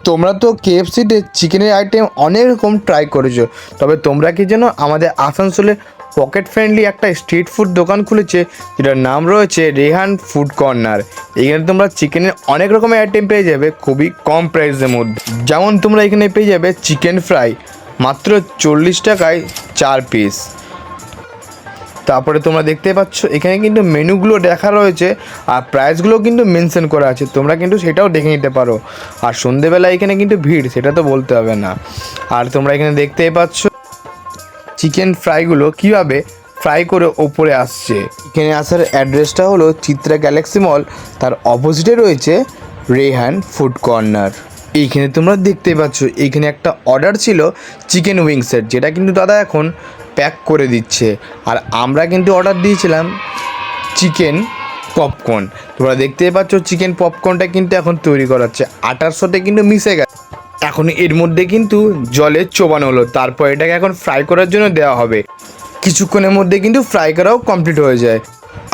তোমরা তো কেএফসিতে চিকেনের আইটেম অনেক রকম ট্রাই করেছো, তবে তোমরা কি জানো আমাদের আসানসোলে পকেট ফ্রেন্ডলি একটা স্ট্রিট ফুড দোকান খুলেছে, যেটার নাম রয়েছে রেহান ফুড কর্নার। এখানে তোমরা চিকেনের অনেক রকমের আইটেম পেয়ে যাবে খুবই কম প্রাইসের মধ্যে। যেমন তোমরা এখানে পেয়ে যাবে চিকেন ফ্রাই মাত্র 40 টাকায় 4 পিস। তারপরে তোমরা দেখতে পাচ্ছ এখানে কিন্তু মেনুগুলো দেখা রয়েছে আর প্রাইসগুলো কিন্তু মেনশন করা আছে, তোমরা কিন্তু সেটাও দেখে নিতে পারো। আর সন্ধেবেলা এখানে কিন্তু ভিড়, সেটা তো বলতে হবে না। আর তোমরা এখানে দেখতেই পাচ্ছ চিকেন ফ্রাইগুলো কীভাবে ফ্রাই করে ওপরে আসছে। এখানে আসার অ্যাড্রেসটা হলো চিত্রা গ্যালাক্সি মল, তার অপোজিটে রয়েছে রেহান ফুড কর্নার। এইখানে তোমরা দেখতেই পাচ্ছ এইখানে একটা অর্ডার ছিল চিকেন উইংসের, যেটা কিন্তু দাদা এখন প্যাক করে দিচ্ছে। আর আমরা কিন্তু অর্ডার দিয়েছিলাম চিকেন পপকর্ন। তোমরা দেখতেই পাচ্ছ চিকেন পপকর্নটা কিন্তু এখন তৈরি করাচ্ছে, আটার সাথে কিন্তু মিশে গেছে। এখন এর মধ্যে কিন্তু জলে চোবানো হলো, তারপর এটাকে এখন ফ্রাই করার জন্য দেওয়া হবে। কিছুক্ষণের মধ্যে কিন্তু ফ্রাই করাও কমপ্লিট হয়ে যায়।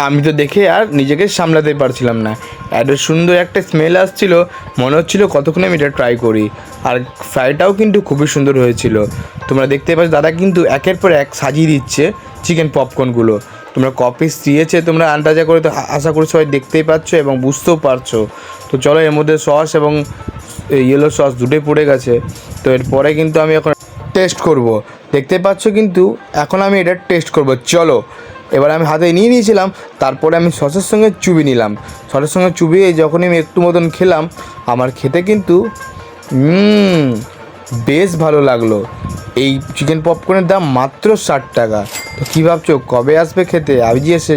আমি তো দেখে আর নিজেকে সামলাতে পারছিলাম না, এত সুন্দর একটা স্মেল আসছিল, মনে হচ্ছিল কতক্ষণে আমি এটা ট্রাই করি। আর ফ্রাইটাও কিন্তু খুবই সুন্দর হয়েছিল। তোমরা দেখতে পাচ্ছ দাদা কিন্তু একের পর এক সাজিয়ে দিচ্ছে চিকেন পপকর্নগুলো। তোমরা কপিস দিয়েছে তোমরা আন্দাজা করে তো আশা করি সবাই দেখতেই পাচ্ছ এবং বুঝতেও পারছো। তো চলো এর মধ্যে সস এবং ইয়েলো সস দুটোই পড়ে গেছে। তো এরপরে কিন্তু আমি এখন টেস্ট করব। দেখতে পাচ্ছ কিন্তু এখন আমি এটা টেস্ট করব। চলো এবার আমি হাতে নিয়ে নিয়েছিলাম, তারপরে আমি সসের সঙ্গে চুবিয়ে নিলাম। সসের সঙ্গে চুবিয়ে যখনই আমি একটু মতন খেলাম, আমার খেতে কিন্তু বেশ ভালো লাগলো। এই চিকেন পপকর্নের দাম মাত্র 60 টাকা। তো কী ভাবছো কবে আসবে খেতে? আজই এসে